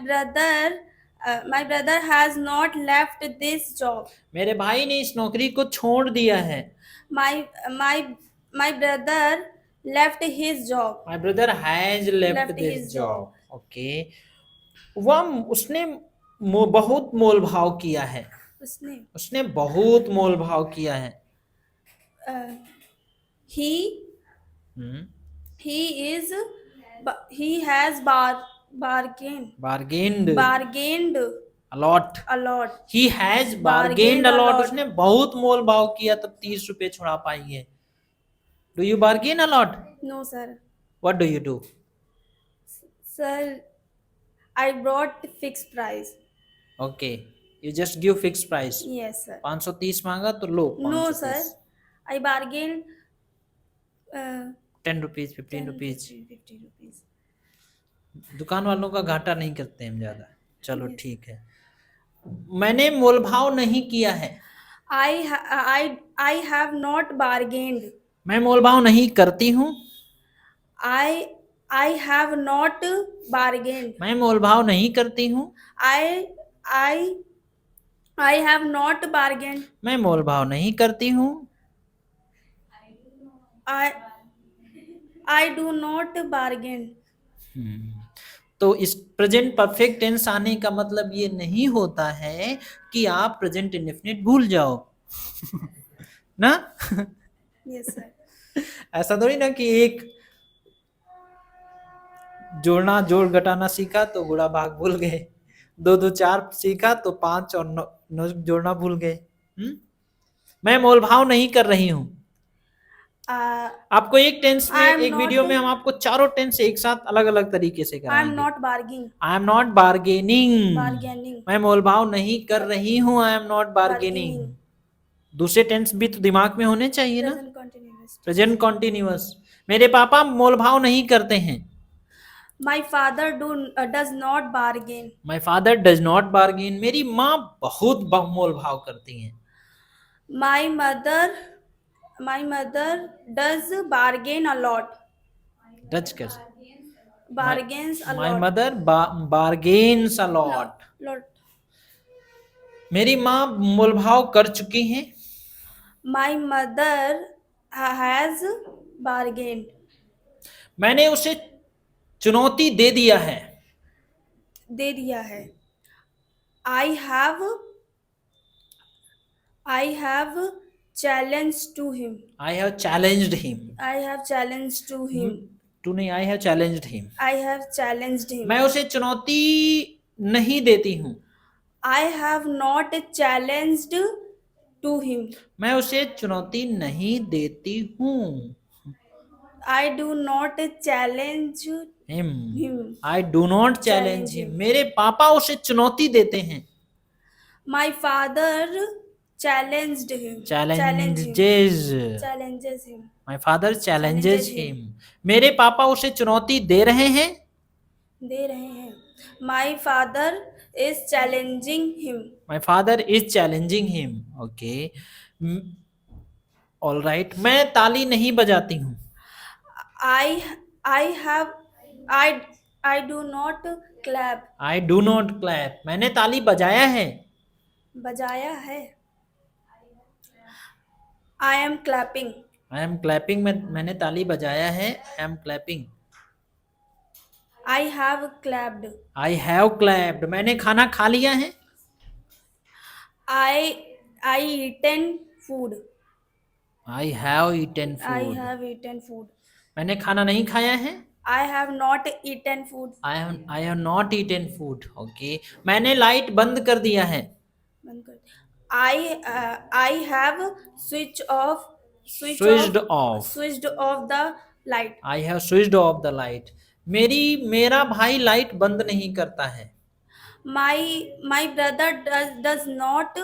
Speaker 2: brother has not left this job.
Speaker 1: मेरे भाई ने इस नौकरी को छोड़ दिया है।
Speaker 2: My brother left his job.
Speaker 1: My brother has left this job. Okay. उसने बहुत मोल भाव किया है। उसने बहुत मोल भाव किया है।
Speaker 2: He has bargained
Speaker 1: a lot. He has bargained a lot. उसने बहुत मोल भाव किया तब 30 रुपए छुड़ा पाई है। Do you bargain a lot?
Speaker 2: No, sir.
Speaker 1: What do you do?
Speaker 2: Sir, I brought fixed price.
Speaker 1: Okay. You just give fixed price.
Speaker 2: Yes, sir.
Speaker 1: 530 मांगा तो लो 530.
Speaker 2: No, sir. I bargained
Speaker 1: 10 rupees, 15 rupees.
Speaker 2: 50 rupees.
Speaker 1: दुकान वालों का घाटा नहीं करते हम ज्यादा। चलो ठीक है। मैंने मोल भाव नहीं किया है।
Speaker 2: I have not bargained.
Speaker 1: मैं मोल भाव नहीं करती हूँ।
Speaker 2: I have not bargained.
Speaker 1: मैं मोल भाव नहीं करती हूँ।
Speaker 2: I have not bargained.
Speaker 1: मैं मोल भाव नहीं करती हूँ।
Speaker 2: I do not bargain.
Speaker 1: तो इस प्रेजेंट परफेक्ट टेंस आने का मतलब ये नहीं होता है कि आप प्रेजेंट इंडेफिनिट भूल जाओ ना।
Speaker 2: Yes, sir.
Speaker 1: ऐसा थोड़ी ना कि एक जोड़ना जोड़ घटाना सीखा तो गुणा भाग भूल गए, 2 2 4 सीखा तो 5 और 9 जोड़ना भूल गए। मैं मोल भाव नहीं कर रही हूँ। आपको एक टेंस में एक वीडियो में हम आपको चारों टेंस एक साथ अलग अलग तरीके से कराएंगे।
Speaker 2: I am not bargaining.
Speaker 1: I am not bargaining.
Speaker 2: Bargaining.
Speaker 1: मैं मोल भाव नहीं कर रही हूँ। I am not bargaining. दूसरे टेंस भी तो दिमाग में होने चाहिए ना।
Speaker 2: Present continuous.
Speaker 1: Present continuous. मेरे पापा मोल भाव नहीं करते हैं।
Speaker 2: My father does not bargain.
Speaker 1: My father does not bargain. मेरी माँ बहुत मोल भाव करती हैं।
Speaker 2: My mother does bargain a lot.
Speaker 1: Does कैसे?
Speaker 2: Bargains a lot.
Speaker 1: My mother bargains a lot. मेरी माँ मोल भाव कर चुकी हैं।
Speaker 2: My mother has bargained.
Speaker 1: मैंने उसे चुनौती दे दिया है।
Speaker 2: I have challenged to him.
Speaker 1: I have challenged him.
Speaker 2: I have challenged to him.
Speaker 1: तूने I have challenged him.
Speaker 2: I have challenged him.
Speaker 1: मैं उसे चुनौती नहीं देती हूँ।
Speaker 2: I have not challenged to him.
Speaker 1: मैं उसे चुनौती नहीं देती हूँ।
Speaker 2: I do not challenge
Speaker 1: him.
Speaker 2: him.
Speaker 1: I do not challenge
Speaker 2: Challenge
Speaker 1: him.
Speaker 2: him.
Speaker 1: मेरे पापा उसे चुनौती देते हैं।
Speaker 2: My father challenged him.
Speaker 1: Challenges.
Speaker 2: Challenges him.
Speaker 1: My father challenges
Speaker 2: Challenges him.
Speaker 1: Him. मेरे पापा उसे चुनौती दे रहे हैं।
Speaker 2: दे रहे हैं। My father is challenging him.
Speaker 1: My father is challenging him. Okay, all right. मैं ताली नहीं बजाती हूँ।
Speaker 2: I have I do not clap.
Speaker 1: I do not clap. मैंने ताली बजाया है।
Speaker 2: बजाया है। I am clapping.
Speaker 1: I am clapping. मैंने ताली बजाया है। I am clapping.
Speaker 2: I have clapped.
Speaker 1: I have clapped. मैंने खाना खा लिया है।
Speaker 2: I eaten food.
Speaker 1: I have eaten
Speaker 2: I
Speaker 1: food.
Speaker 2: have eaten food.
Speaker 1: मैंने खाना नहीं खाया है।
Speaker 2: I have not eaten food.
Speaker 1: I have not eaten food. Okay, मैंने लाइट बंद कर दिया है।
Speaker 2: बंद कर। I have switched off the light.
Speaker 1: I have switched off the light. मेरा भाई लाइट बंद नहीं करता है।
Speaker 2: My brother does not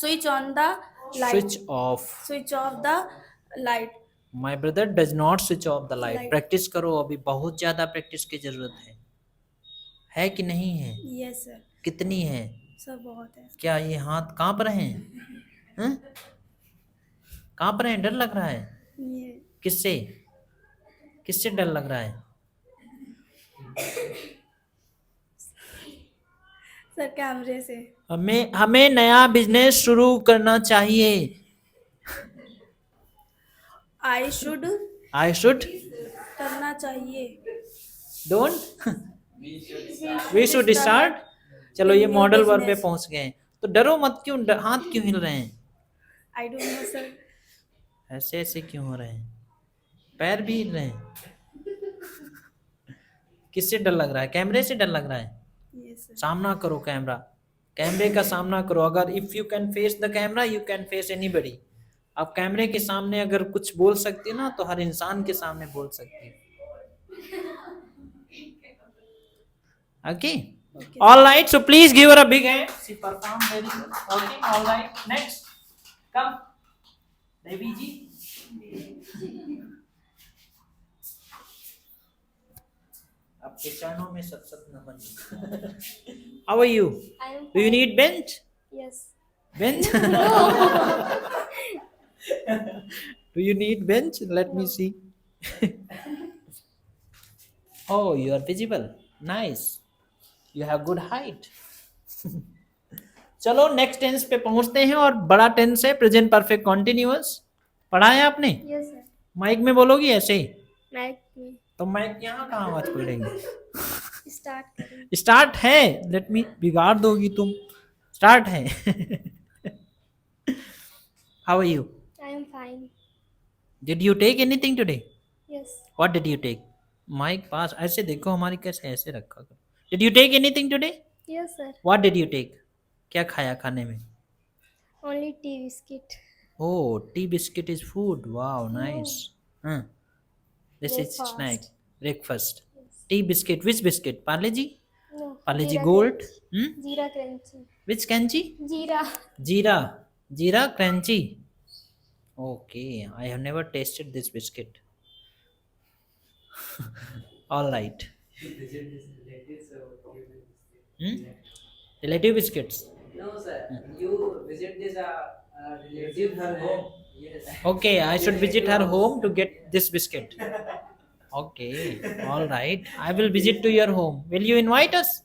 Speaker 2: switch on the light. Switch off the light.
Speaker 1: My brother does not switch off the light.
Speaker 2: Light.
Speaker 1: Practice करो, अभी बहुत ज्यादा प्रैक्टिस की जरूरत है कि नहीं है?
Speaker 2: Yes sir.
Speaker 1: कितनी है?
Speaker 2: सब बहुत है।
Speaker 1: क्या ये हाथ कांप रहे हैं? कांप रहे हैं? डर लग रहा है?
Speaker 2: ये
Speaker 1: किससे डर लग रहा है?
Speaker 2: सर कैमरे से।
Speaker 1: हमें नया बिजनेस शुरू करना चाहिए।
Speaker 2: I should करना चाहिए।
Speaker 1: Don't we should start. चलो ये
Speaker 2: new
Speaker 1: मॉडल वर्ब पे
Speaker 2: business.
Speaker 1: पहुंच गए हैं। तो डरो मत। क्यों हाथ क्यों हिल रहे हैं?
Speaker 2: I don't know sir.
Speaker 1: ऐसे क्यों हो रहे हैं? पैर भी हिल रहे हैं। किससे डर लग रहा है? कैमरे से डर लग रहा है?
Speaker 2: Yes sir.
Speaker 1: सामना करो कैमरे का सामना करो। अगर if you can face the camera you can face anybody. आप कैमरे के सामने अगर कुछ बोल सकती हो ना, तो हर इंसान के सामने बोल सकती हो। Okay, all right. So please give her a big hand. She perform very good. Okay, all right. Next come Devi ji. आपके चरणों में सत नमन। How are you?
Speaker 4: I am
Speaker 1: do you need bench?
Speaker 4: yes.
Speaker 1: Bench? Do you need bench? Let me see. Oh, you are visible. Nice. You have good height. चलो next tense पे पहुंचते हैं, और बड़ा टेंस है प्रेजेंट परफेक्ट कॉन्टिन्यूअस। पढ़ा है आपने?
Speaker 4: Yes sir.
Speaker 1: माइक में बोलोगी ऐसे?
Speaker 4: Like me.
Speaker 1: तो माइक यहाँ कहाँ आवाज पड़ेगी?
Speaker 4: Start करें.
Speaker 1: स्टार्ट है। लेट मी, बिगाड़ दोगी तुम। स्टार्ट है। How are you?
Speaker 4: I am fine.
Speaker 1: Did you take anything today?
Speaker 4: Yes.
Speaker 1: What did you take? Mic पास ऐसे देखो हमारी, कैसे ऐसे रखा करो। Did you take anything today?
Speaker 4: Yes sir.
Speaker 1: What did you take? क्या खाया खाने में?
Speaker 4: Only tea biscuit.
Speaker 1: Oh, tea biscuit is food. Wow, nice. This is
Speaker 4: Breakfast.
Speaker 1: snack. Breakfast.
Speaker 4: Yes.
Speaker 1: Tea biscuit. Which biscuit? Parle-G?
Speaker 4: No.
Speaker 1: Parle-G
Speaker 4: Jeera
Speaker 1: Gold?
Speaker 4: crunchy. Jeera crunchy.
Speaker 1: Which crunchy?
Speaker 4: Jeera.
Speaker 1: Jeera crunchy. Okay, I have never tasted this biscuit. All right. Relative biscuits.
Speaker 3: No, sir. You visit this relative her home. Yes.
Speaker 1: Okay, I should visit her home to get this biscuit. Okay, all right. I will visit to your home. Will you invite us?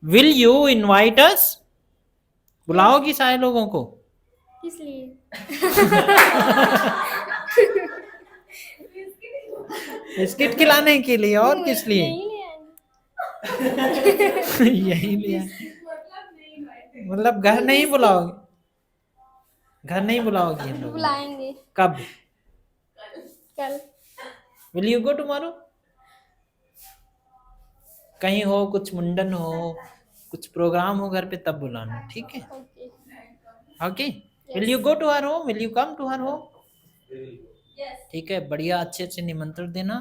Speaker 1: Will you invite us? बुलाओगी सारे लोगों को?
Speaker 4: किस लिए?
Speaker 1: Biscuit खिलाने के लिए, और किस लिए?
Speaker 4: नहीं ले आएंगे.
Speaker 1: यही लिया। मतलब घर नहीं बुलाओगे? घर नहीं बुलाओगी हम लोग?
Speaker 4: बुलाएंगे.
Speaker 1: कब?
Speaker 4: कल.
Speaker 1: Will you go tomorrow? कहीं हो, कुछ मुंडन हो, कुछ प्रोग्राम हो घर पे, तब बुलाना, ठीक है?
Speaker 4: Okay.
Speaker 1: Okay, will you go to her home, will you come to her home? ठीक है, बढ़िया, अच्छे अच्छे निमंत्रण देना,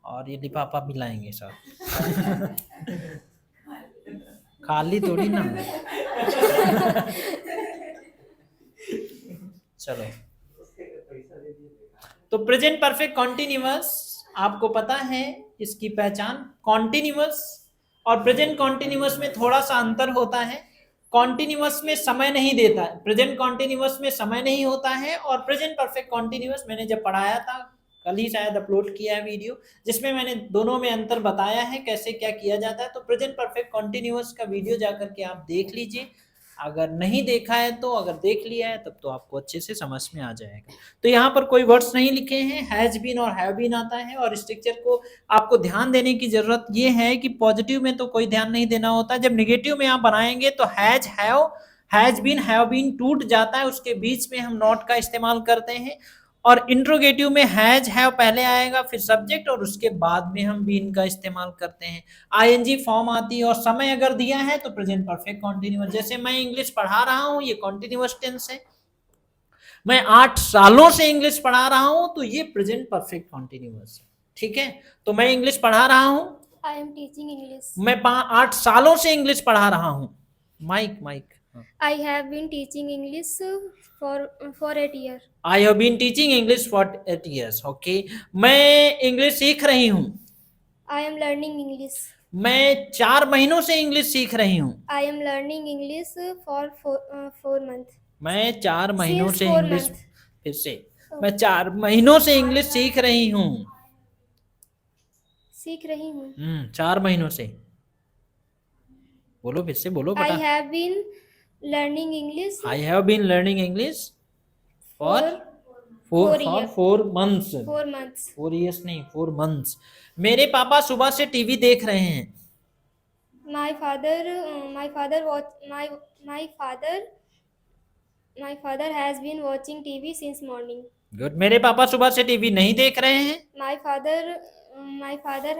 Speaker 1: और ये लिफाफा भी लाएंगे साथ। खाली थोड़ी ना। चलो, तो प्रेजेंट परफेक्ट कॉन्टिन्यूअस आपको पता है इसकी पहचान। कॉन्टिन्यूअस और प्रेजेंट कॉन्टिन्यूअस में थोड़ा सा अंतर होता है। कॉन्टिन्यूअस में समय नहीं देता है, प्रेजेंट कॉन्टिन्यूअस में समय नहीं होता है, और प्रेजेंट परफेक्ट कॉन्टिन्यूअस मैंने जब पढ़ाया था, कल ही शायद अपलोड किया है वीडियो, जिसमें मैंने दोनों में अंतर बताया है कैसे क्या किया जाता है। तो प्रेजेंट परफेक्ट कॉन्टिन्यूअस का वीडियो जाकर के आप देख लीजिए, अगर नहीं देखा है तो, अगर देख लिया है तब तो आपको अच्छे से समझ में आ जाएगा। तो यहाँ पर कोई वर्ड्स नहीं लिखे हैं, हैज बीन और हैव बीन आता है, और स्ट्रक्चर को आपको ध्यान देने की जरूरत ये है कि पॉजिटिव में तो कोई ध्यान नहीं देना होता, जब निगेटिव में आप बनाएंगे तो हैज, हैव बीन टूट जाता है, उसके बीच में हम नॉट का इस्तेमाल करते हैं, और इंट्रोगेटिव में हैज हैव पहले आएगा, फिर सब्जेक्ट, और उसके बाद में हम बीन का इस्तेमाल करते हैं। आईएनजी फॉर्म आती है, और समय अगर दिया है तो प्रेजेंट परफेक्ट कॉन्टिन्यूअस। जैसे मैं इंग्लिश पढ़ा रहा हूं, ये कॉन्टिन्यूअस टेंस है। मैं 8 सालों से इंग्लिश पढ़ा रहा हूं, तो ये प्रेजेंट परफेक्ट कॉन्टिन्यूअस है, ठीक है? तो मैं इंग्लिश पढ़ा रहा हूं,
Speaker 4: I am teaching English.
Speaker 1: मैं 8 सालों से इंग्लिश पढ़ा रहा हूं। Mike
Speaker 4: I have been teaching English for 8 years.
Speaker 1: I have been teaching English for 8 years। ओके, मैं इंग्लिश सीख रही हूँ,
Speaker 4: I am learning English.
Speaker 1: मैं 4 महीनों से इंग्लिश सीख रही हूँ,
Speaker 4: I am learning English for 4 months.
Speaker 1: मैं 4 महीनों
Speaker 4: Since
Speaker 1: से
Speaker 4: 4
Speaker 1: इंग्लिश,
Speaker 4: months.
Speaker 1: फिर से, मैं 4 महीनों से इंग्लिश सीख रही हूँ।
Speaker 4: सीख रही हूँ.
Speaker 1: 4 महीनों से, बोलो, फिर से बोलो
Speaker 4: I
Speaker 1: बेटा।
Speaker 4: have been learning English
Speaker 1: I have been learning English for
Speaker 4: for 4
Speaker 1: 4 months।
Speaker 4: 4 months.
Speaker 1: 4 years नहीं, 4 months। मेरे पापा सुबह से टीवी देख रहे हैं।
Speaker 4: My father has been watching TV since morning.
Speaker 1: Good, मेरे पापा सुबह से टीवी नहीं देख रहे हैं।
Speaker 4: My father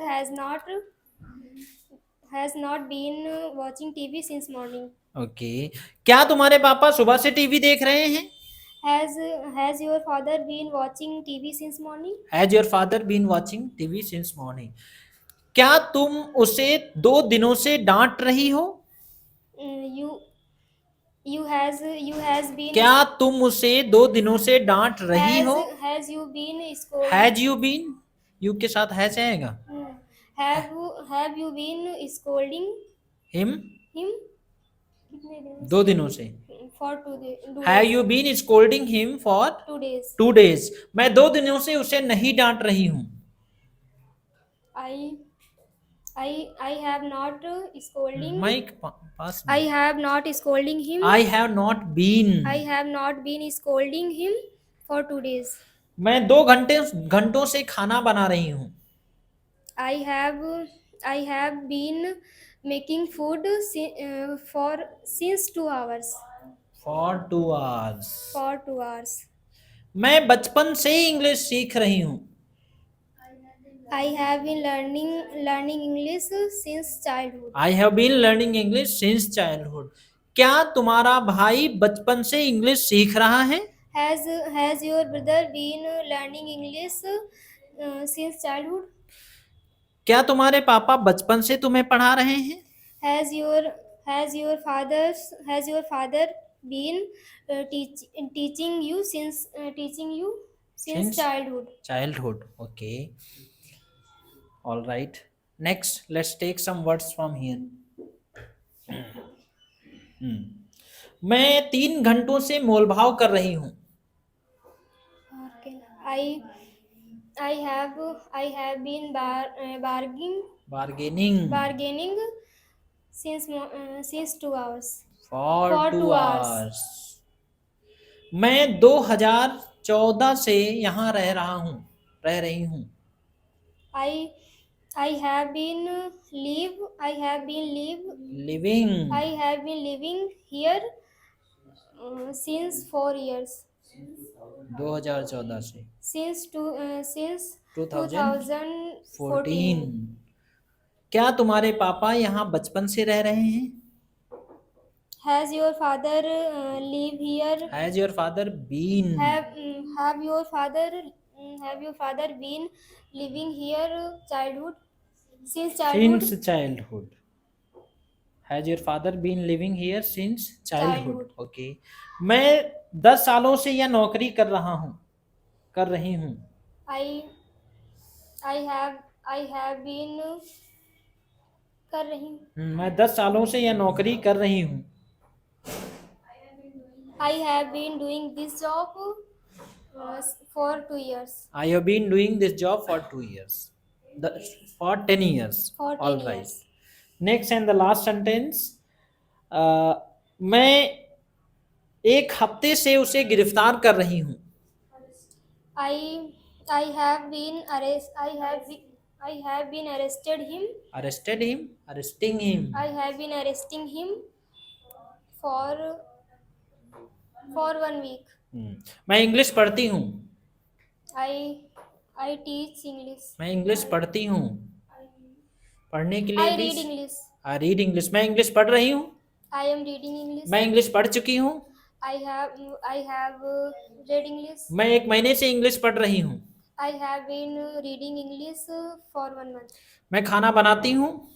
Speaker 4: has not been watching TV since morning.
Speaker 1: Okay, क्या तुम्हारे पापा सुबह से टीवी देख रहे हैं?
Speaker 4: Has your father been watching TV since morning?
Speaker 1: Has your father been watching TV since morning. क्या तुम उसे 2 दिनों से डांट रही हो?
Speaker 4: You has been.
Speaker 1: क्या तुम उसे 2 दिनों से डांट रही हो?
Speaker 4: Has you been scolding?
Speaker 1: Has you been, you के साथ हैज आएगा।
Speaker 4: Have you been scolding
Speaker 1: him
Speaker 4: him?
Speaker 1: 2 दिनों से।
Speaker 4: For 2 days.
Speaker 1: Have you been scolding him for
Speaker 4: 2 days.
Speaker 1: 2 days। मैं 2 दिनों से उसे नहीं डांट रही हूँ।
Speaker 4: I have not scolding.
Speaker 1: Mike pass.
Speaker 4: I have not scolding him.
Speaker 1: I have not been.
Speaker 4: I have not been scolding him for 2 days.
Speaker 1: मैं 2 घंटों से खाना बना रही हूँ।
Speaker 4: I have been making food since 2 hours.
Speaker 1: For 2 hours।
Speaker 4: For 2 hours.
Speaker 1: मैं बचपन से ही इंग्लिश सीख रही हूँ।
Speaker 4: I have been learning English since childhood.
Speaker 1: I have been learning English since childhood. क्या तुम्हारा भाई बचपन से इंग्लिश सीख रहा है?
Speaker 4: Has your brother been learning English since childhood?
Speaker 1: क्या तुम्हारे पापा बचपन से तुम्हें पढ़ा रहे हैं?
Speaker 4: Has your father been teaching you since
Speaker 1: Since
Speaker 4: childhood?
Speaker 1: Childhood, okay. All right. Next, let's take some words from here. मैं 3 घंटों से मोलभाव कर रही हूँ।
Speaker 4: Okay. I have been bargaining since 2 hours.
Speaker 1: For 2
Speaker 4: 2 hours.
Speaker 1: hours. मैं 2014 से यहाँ रह रही हूँ।
Speaker 4: I have been
Speaker 1: Living
Speaker 4: living here since 4 years.
Speaker 1: 2014 से
Speaker 4: since
Speaker 1: 2014।
Speaker 4: 2014.
Speaker 1: क्या तुम्हारे पापा यहाँ बचपन से रह रहे हैं?
Speaker 4: Has your father live here?
Speaker 1: Has your father been?
Speaker 4: Have your father been living here childhood since childhood?
Speaker 1: Since childhood. Has your father been living here since childhood? Okay. मैं 10 सालों से यह नौकरी कर रही हूँ।
Speaker 4: I have been कर रही हूँ।
Speaker 1: मैं 10 सालों से यह नौकरी कर रही हूँ।
Speaker 4: I have been doing this job for 2 years.
Speaker 1: I have been doing this job for 2 years. For 10 years.
Speaker 4: For 10
Speaker 1: All right.
Speaker 4: years.
Speaker 1: Next and the last sentence. मैं 1 हफ्ते से उसे गिरफ्तार कर रही हूँ।
Speaker 4: I have been arrested him.
Speaker 1: Arresting him.
Speaker 4: I have been arresting him for 1 week.
Speaker 1: मैं English पढ़ती हूँ।
Speaker 4: I teach English.
Speaker 1: मैं इंग्लिश पढ़ती हूँ। पढ़ने के लिए
Speaker 4: I read English.
Speaker 1: I read English. मैं इंग्लिश पढ़ रही हूँ।
Speaker 4: I am reading English.
Speaker 1: मैं इंग्लिश पढ़ चुकी हूँ।
Speaker 4: I have read English.
Speaker 1: मैं 1 महीने से इंग्लिश पढ़ रही हूँ।
Speaker 4: I have been reading English for 1 month.
Speaker 1: मैं खाना बनाती हूँ।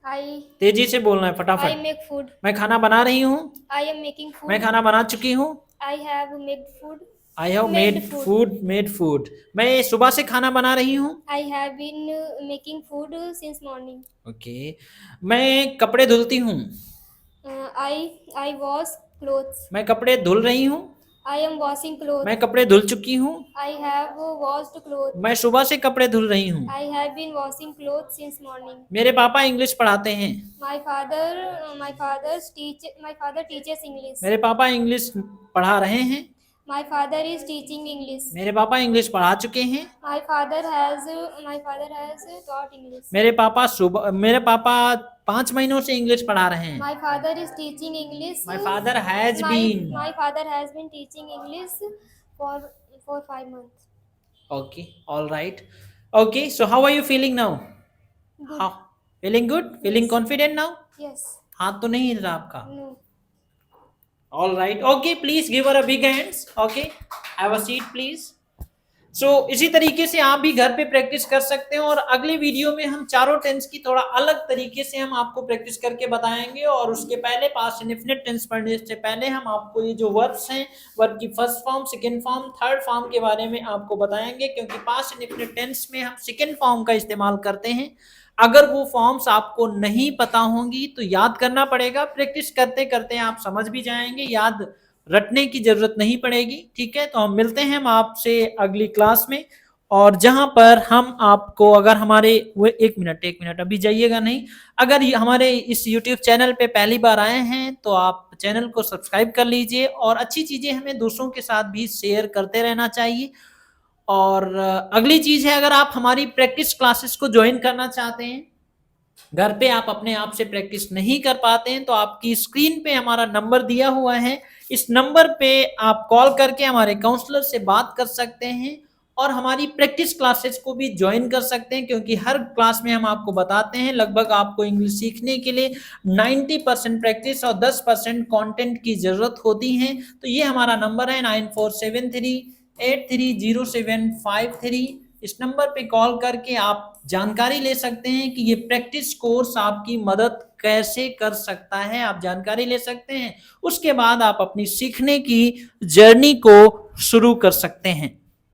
Speaker 4: I
Speaker 1: तेजी से बोलना है, फटाफट।
Speaker 4: make food.
Speaker 1: मैं खाना बना रही हूँ।
Speaker 4: I am making food.
Speaker 1: मैं खाना बना चुकी हूँ।
Speaker 4: I have made food.
Speaker 1: I have made food. मैं सुबह से खाना बना रही हूँ।
Speaker 4: I have been making food since morning.
Speaker 1: Okay. मैं कपड़े धुलती हूँ।
Speaker 4: I wash clothes.
Speaker 1: मैं कपड़े धुल रही हूँ।
Speaker 4: I am washing clothes.
Speaker 1: मैं कपड़े धुल चुकी हूँ।
Speaker 4: I have washed clothes.
Speaker 1: मैं सुबह से कपड़े धुल रही हूँ।
Speaker 4: I have been washing clothes since morning.
Speaker 1: मेरे पापा इंग्लिश पढ़ाते हैं।
Speaker 4: My father teaches English.
Speaker 1: मेरे पापा इंग्लिश पढ़ा रहे हैं।
Speaker 4: My father is teaching English.
Speaker 1: मेरे पापा इंग्लिश पढ़ा चुके हैं।
Speaker 4: My father has taught English.
Speaker 1: मेरे पापा 5 महीनों से इंग्लिश पढ़ा रहे हैं।
Speaker 4: My father is teaching English.
Speaker 1: My father has been.
Speaker 4: My father has been teaching English for 5 months.
Speaker 1: Okay, all right. Okay, so how are you feeling now?
Speaker 4: Good.
Speaker 1: How? Feeling good? Feeling confident now?
Speaker 4: Yes.
Speaker 1: हाथ तो नहीं हिल रहा आपका?
Speaker 4: No.
Speaker 1: All right. Okay, please give her a big hands. Okay, have a seat, please. So इसी तरीके से आप भी घर पे प्रैक्टिस कर सकते हैं और अगले वीडियो में हम चारों टेंस की थोड़ा अलग तरीके से हम आपको प्रैक्टिस करके बताएंगे। और उसके पहले पास्ट इंडेफिनिट टेंस पढ़ने से पहले हम आपको ये जो वर्ब्स हैं, वर्ब की first form, second form, third form के बारे में आपको बताएंगे, क्योंकि पास्ट इंडेफिनिट टेंस में हम सेकंड फॉर्म का इस्तेमाल करते हैं। अगर वो फॉर्म्स आपको नहीं पता होंगी तो याद करना पड़ेगा। प्रैक्टिस करते करते आप समझ भी जाएंगे, याद रटने की जरूरत नहीं पड़ेगी। ठीक है, तो हम मिलते हैं हम आपसे अगली क्लास में, और जहां पर हम आपको, अगर हमारे एक मिनट अभी जाइएगा नहीं, अगर हमारे इस YouTube चैनल पे पहली बार आए हैं तो आप चैनल को सब्सक्राइब कर लीजिए, और अच्छी चीजें हमें दूसरों के साथ भी शेयर करते रहना चाहिए। और अगली चीज है, अगर आप हमारी प्रैक्टिस क्लासेस को ज्वाइन करना चाहते हैं, घर पे आप अपने आप से प्रैक्टिस नहीं कर पाते हैं, तो आपकी स्क्रीन पे हमारा नंबर दिया हुआ है, इस नंबर पे आप कॉल करके हमारे काउंसलर से बात कर सकते हैं और हमारी प्रैक्टिस क्लासेस को भी ज्वाइन कर सकते हैं, क्योंकि हर क्लास में हम आपको बताते हैं लगभग आपको इंग्लिश सीखने के लिए 90% प्रैक्टिस और 10% कंटेंट की जरूरत होती है। तो ये हमारा नंबर है 9473830753। इस नंबर पे कॉल करके आप जानकारी ले सकते हैं कि ये प्रैक्टिस कोर्स आपकी मदद कैसे कर सकता है, आप जानकारी ले सकते हैं। उसके बाद आप अपनी सीखने की जर्नी को शुरू कर सकते हैं।